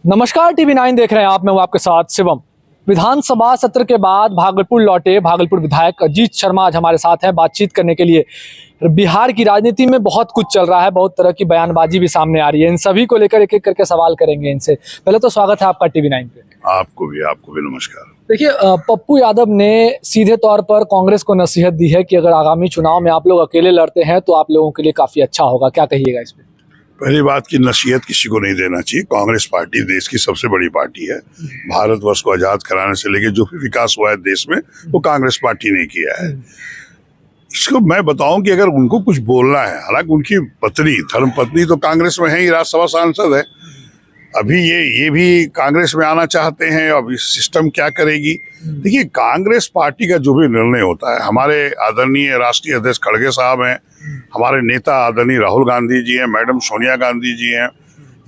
नमस्कार, टीवी 9 देख रहे हैं आप। मैं हूं आपके साथ शिवम। विधानसभा सत्र के बाद भागलपुर लौटे भागलपुर विधायक अजीत शर्मा आज हमारे साथ हैं बातचीत करने के लिए। बिहार की राजनीति में बहुत कुछ चल रहा है, बहुत तरह की बयानबाजी भी सामने आ रही है। इन सभी को लेकर एक एक करके सवाल करेंगे इनसे। पहले तो स्वागत है आपका टीवी 9 पे। आपको भी नमस्कार। देखिए, पप्पू यादव ने सीधे तौर पर कांग्रेस को नसीहत दी है कि अगर आगामी चुनाव में आप लोग अकेले लड़ते हैं तो आप लोगों के लिए काफी अच्छा होगा। क्या कहिएगा इस पे? पहली बात की नसीहत किसी को नहीं देना चाहिए। कांग्रेस पार्टी देश की सबसे बड़ी पार्टी है। भारतवर्ष को आजाद कराने से लेके जो भी विकास हुआ है देश में वो कांग्रेस पार्टी ने किया है। इसको मैं बताऊं कि अगर उनको कुछ बोलना है, हालांकि उनकी पत्नी धर्म पत्नी तो कांग्रेस में है ही, राज्यसभा सांसद है। अभी ये भी कांग्रेस में आना चाहते हैं। अब इस सिस्टम क्या करेगी? देखिए, कांग्रेस पार्टी का जो भी निर्णय होता है, हमारे आदरणीय राष्ट्रीय अध्यक्ष खड़गे साहब हैं, हमारे नेता आदरणीय राहुल गांधी जी हैं, मैडम सोनिया गांधी जी हैं,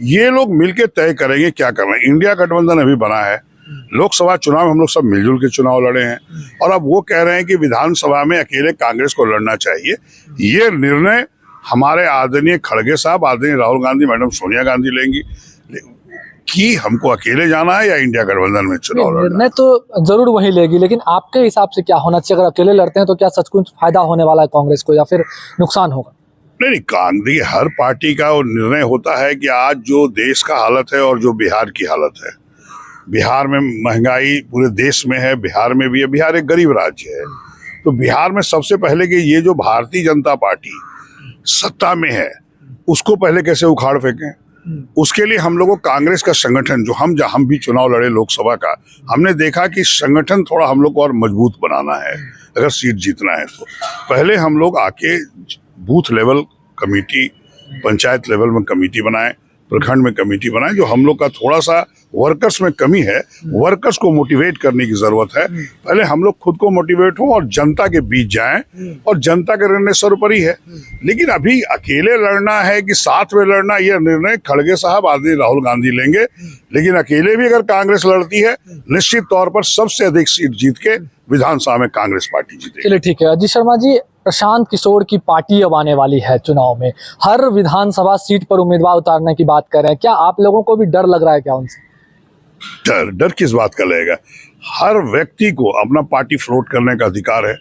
ये लोग मिलकर तय करेंगे क्या करना है। इंडिया गठबंधन अभी बना है। लोकसभा चुनाव में हम लोग सब मिलजुल के चुनाव लड़े हैं और अब वो कह रहे हैं कि विधानसभा में अकेले कांग्रेस को लड़ना चाहिए। ये निर्णय हमारे आदरणीय खड़गे साहब, आदरणीय राहुल गांधी, मैडम सोनिया गांधी लेंगी कि हमको अकेले जाना है या इंडिया गठबंधन में चुनाव लड़ना है। निर्णय तो जरूर वही लेगी, लेकिन आपके हिसाब से क्या होना चाहिए? अगर अकेले लड़ते हैं तो क्या सचमुच फायदा होने वाला है कांग्रेस को या फिर नुकसान होगा? नहीं, कांग्रेस हर पार्टी का वो निर्णय होता है कि आज जो देश का हालत है और जो बिहार की हालत है, बिहार में महंगाई पूरे देश में है, बिहार में भी है। बिहार एक गरीब राज्य है, तो बिहार में सबसे पहले कि ये जो भारतीय जनता पार्टी सत्ता में है उसको पहले कैसे उखाड़ फेंकें। उसके लिए हम लोगों को कांग्रेस का संगठन जो हम भी चुनाव लड़े लोकसभा का, हमने देखा कि संगठन थोड़ा हम लोग को और मजबूत बनाना है। अगर सीट जीतना है तो पहले हम लोग आके booth level committee, panchayat level में कमेटी बनाए, प्रखंड में कमेटी बनाए। जो हम लोग का थोड़ा सा वर्कर्स में कमी है, वर्कर्स को मोटिवेट करने की जरूरत है। पहले हम लोग खुद को मोटिवेट हो और जनता के बीच जाएं, और जनता का निर्णय सर्वोपरि है। लेकिन अभी अकेले लड़ना है कि साथ में लड़ना, यह निर्णय खड़गे साहब, आदरणीय राहुल गांधी लेंगे। लेकिन अकेले भी अगर कांग्रेस लड़ती है, निश्चित तौर पर सबसे अधिक सीट जीत के विधानसभा में कांग्रेस पार्टी जीतेगी। चलिए ठीक है। अजीत शर्मा जी, प्रशांत किशोर की पार्टी अब आने वाली है चुनाव में, हर विधानसभा सीट पर उम्मीदवार उतारने की बात कर रहे हैं। क्या आप लोगों को भी डर लग रहा है क्या उनसे? डर किस बात का लगेगा? हर व्यक्ति को अपना पार्टी फ्लोट करने का अधिकार है।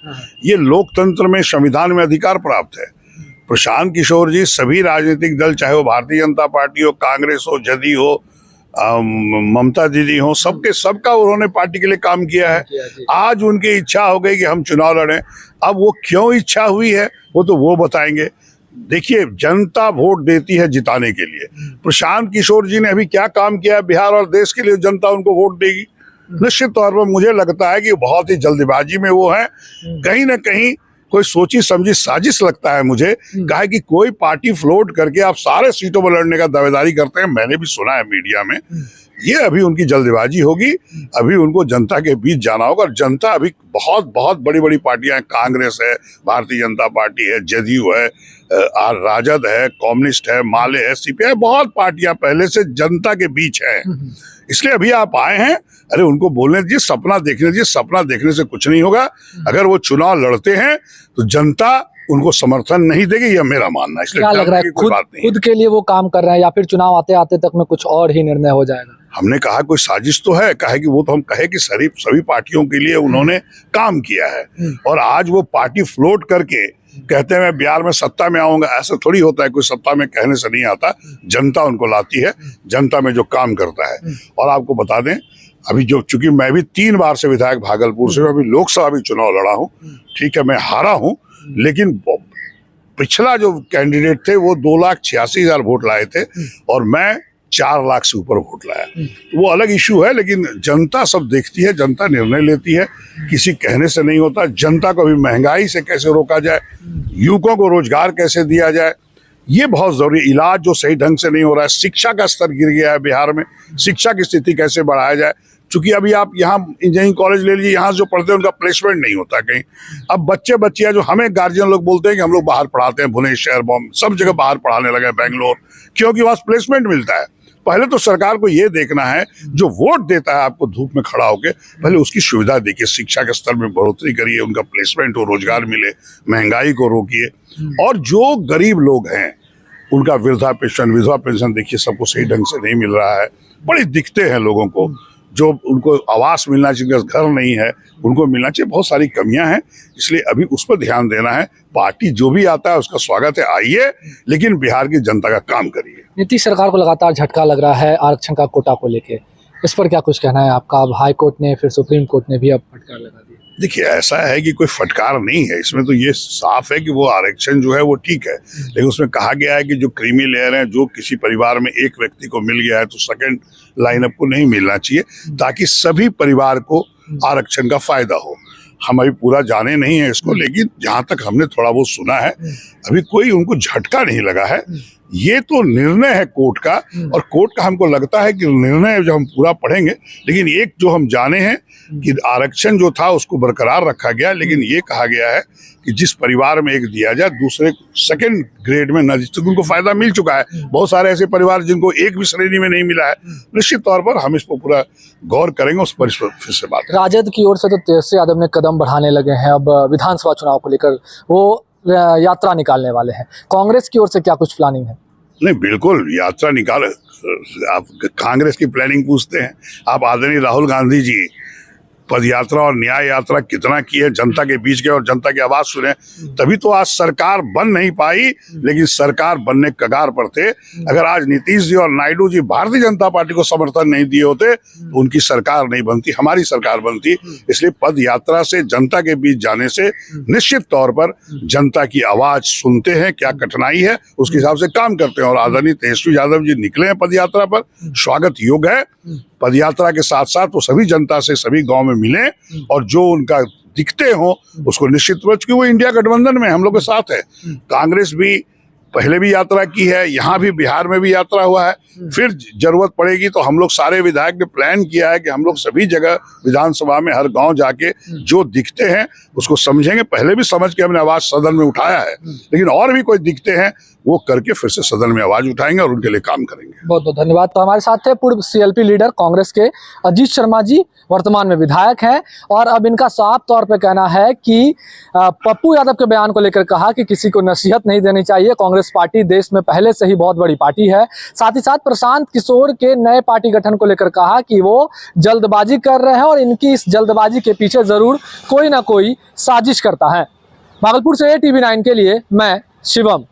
ये लोकतंत्र में, संविधान में अधिकार प्राप्त है। प्रशांत किशोर जी सभी राजनीतिक दल, चाहे वो भारतीय जनता पार्टी हो, कांग्रेस हो, जदयू हो, ममता दीदी हो, सबका उन्होंने पार्टी के लिए काम किया है। आज उनकी इच्छा हो गई कि हम चुनाव लड़ें। अब वो क्यों इच्छा हुई है वो तो वो बताएंगे। देखिए, जनता वोट देती है जिताने के लिए। प्रशांत किशोर जी ने अभी क्या काम किया है बिहार और देश के लिए, जनता उनको वोट देगी। निश्चित तौर पर मुझे लगता है कि बहुत ही जल्दबाजी में वो है, कहीं ना कहीं कोई सोची समझी साजिश लगता है मुझे। कहा कि कोई पार्टी फ्लोट करके आप सारे सीटों पर लड़ने का दावेदारी करते हैं, मैंने भी सुना है मीडिया में। ये अभी उनकी जल्दबाजी होगी। अभी उनको जनता के बीच जाना होगा। जनता अभी बहुत बहुत बड़ी बड़ी पार्टियां हैं, कांग्रेस है, भारतीय जनता पार्टी है, जदयू है, राजद है, कम्युनिस्ट है, माले है, सीपीआई, बहुत पार्टियां पहले से जनता के बीच है। इसलिए अभी आप आए हैं, अरे उनको बोलने दीजिए, सपना देखने दीजिए। सपना देखने से कुछ नहीं होगा। अगर वो चुनाव लड़ते हैं तो जनता उनको समर्थन नहीं देगी, यह मेरा मानना है। क्या लग रहा है, खुद के लिए वो काम कर रहे हैं या फिर चुनाव आते आते तक में कुछ और ही निर्णय हो जाएगा? हमने कहा कोई साजिश तो है, कहे कि वो तो हम कहे कि सभी पार्टियों के लिए उन्होंने काम किया है। और आज वो पार्टी फ्लोट करके कहते हैं मैं बिहार में सत्ता में आऊंगा, ऐसा थोड़ी होता है। कोई सत्ता में कहने से नहीं आता, जनता उनको लाती है, जनता में जो काम करता है। और आपको बता दें, अभी चूंकि मैं भी 3 बार से विधायक भागलपुर से, अभी लोकसभा भी चुनाव लड़ा हूँ। ठीक है, मैं हारा हूँ, लेकिन पिछला जो कैंडिडेट थे वो 2,86,000 वोट लाए थे और मैं 4 लाख से ऊपर वोट लाया। तो वो अलग इश्यू है, लेकिन जनता सब देखती है, जनता निर्णय लेती है, किसी कहने से नहीं होता। जनता को भी महंगाई से कैसे रोका जाए, युवकों को रोजगार कैसे दिया जाए, ये बहुत जरूरी। इलाज जो सही ढंग से नहीं हो रहा है, शिक्षा का स्तर गिर गया है बिहार में, शिक्षा की स्थिति कैसे बढ़ाया जाए। चूंकि अभी आप यहाँ इंजीनियरिंग कॉलेज ले लीजिए, यहाँ जो पढ़ते हैं उनका प्लेसमेंट नहीं होता कहीं। अब बच्चियां जो हमें गार्जियन लोग बोलते हैं कि हम लोग बाहर पढ़ाते हैं, भुवनेश्वर, बॉम्बे, सब जगह बाहर पढ़ाने लगे, बेंगलोर, क्योंकि वहाँ प्लेसमेंट मिलता है। पहले तो सरकार को ये देखना है, जो वोट देता है आपको धूप में खड़ा होके, पहले उसकी सुविधा देखिए, शिक्षा के स्तर में बढ़ोतरी करिए, उनका प्लेसमेंट हो, रोजगार मिले, महंगाई को रोकिए। और जो गरीब लोग हैं उनका वृद्धा पेंशन, विधवा पेंशन देखिए सबको सही ढंग से नहीं मिल रहा है। बड़ी दिक्कतें हैं लोगों को, जो उनको आवास मिलना चाहिए, जिनका घर नहीं है उनको मिलना चाहिए, बहुत सारी कमियां हैं। इसलिए अभी उस पर ध्यान देना है। पार्टी जो भी आता है उसका स्वागत है, आइए, लेकिन बिहार की जनता का काम करिए। नीतीश सरकार को लगातार झटका लग रहा है आरक्षण का कोटा को लेके, इस पर क्या कुछ कहना है आपका? अब हाई कोर्ट ने, फिर सुप्रीम कोर्ट ने भी अब फटकार लगा दी। देखिए, ऐसा है कि कोई फटकार नहीं है इसमें, तो ये साफ है कि वो आरक्षण जो है वो ठीक है, लेकिन उसमें कहा गया है कि जो क्रीमी लेयर है, जो किसी परिवार में एक व्यक्ति को मिल गया है तो सेकंड लाइनअप को नहीं मिलना चाहिए, ताकि सभी परिवार को आरक्षण का फायदा हो। हम अभी पूरा जाने नहीं है इसको, लेकिन जहां तक हमने थोड़ा बहुत सुना है, अभी कोई उनको झटका नहीं लगा है। ये तो निर्णय है कोर्ट का, और कोर्ट का हमको लगता है कि निर्णय जब हम पूरा पढ़ेंगे, लेकिन एक जो हम जाने हैं कि आरक्षण जो था उसको बरकरार रखा गया, लेकिन ये कहा गया है कि जिस परिवार में एक दिया जाए, दूसरे सेकंड ग्रेड में न, जिससे उनको फायदा मिल चुका है। बहुत सारे ऐसे परिवार जिनको एक भी श्रेणी में नहीं मिला है, निश्चित तौर पर हम इस पर पूरा गौर करेंगे, उस पर फिर से बात। राजद की ओर से तो तेजस्वी यादव ने कदम बढ़ाने लगे हैं, अब विधानसभा चुनाव को लेकर वो यात्रा निकालने वाले हैं। कांग्रेस की ओर से क्या कुछ प्लानिंग है? नहीं, बिल्कुल यात्रा निकाले। आप कांग्रेस की प्लानिंग पूछते हैं। आप आदरणीय राहुल गांधी जी पद यात्रा और न्याय यात्रा कितना की है, जनता के बीच गए और जनता की आवाज सुने, तभी तो आज सरकार बन नहीं पाई, लेकिन सरकार बनने के कगार पर थे। अगर आज नीतीश जी और नायडू जी भारतीय जनता पार्टी को समर्थन नहीं दिए होते तो उनकी सरकार नहीं बनती, हमारी सरकार बनती। इसलिए पद यात्रा से, जनता के बीच जाने से निश्चित तौर पर जनता की आवाज सुनते हैं, क्या कठिनाई है उसके हिसाब से काम करते हैं। और आदरणीय तेजस्वी यादव जी निकले हैं पद यात्रा पर, स्वागत योग्य है। पद यात्रा के साथ साथ वो सभी जनता से सभी गांव में मिले और जो उनका दिखते हो उसको निश्चित रूप से, वो इंडिया गठबंधन में हम लोग के साथ है। कांग्रेस भी पहले भी यात्रा की है, यहाँ भी बिहार में भी यात्रा हुआ है। फिर जरूरत पड़ेगी तो हम लोग सारे विधायक ने प्लान किया है कि हम लोग सभी जगह विधानसभा में हर गांव जाके जो दिखते हैं उसको समझेंगे। पहले भी समझ के हमने आवाज सदन में उठाया है, लेकिन और भी कोई दिखते हैं वो करके फिर से सदन में आवाज उठाएंगे और उनके लिए काम करेंगे। बहुत बहुत धन्यवाद। तो हमारे साथ थे पूर्व सीएलपी लीडर कांग्रेस के अजीत शर्मा जी, वर्तमान में विधायक हैं, और अब इनका साफ तौर पे कहना है कि पप्पू यादव के बयान को लेकर कहा कि किसी को नसीहत नहीं देनी चाहिए। कांग्रेस पार्टी देश में पहले से ही बहुत बड़ी पार्टी है। साथ ही साथ प्रशांत किशोर के नए पार्टी गठन को लेकर कहा कि वो जल्दबाजी कर रहे हैं और इनकी इस जल्दबाजी के पीछे जरूर कोई ना कोई साजिश करता है। भागलपुर से ATV9 के लिए मैं शिवम।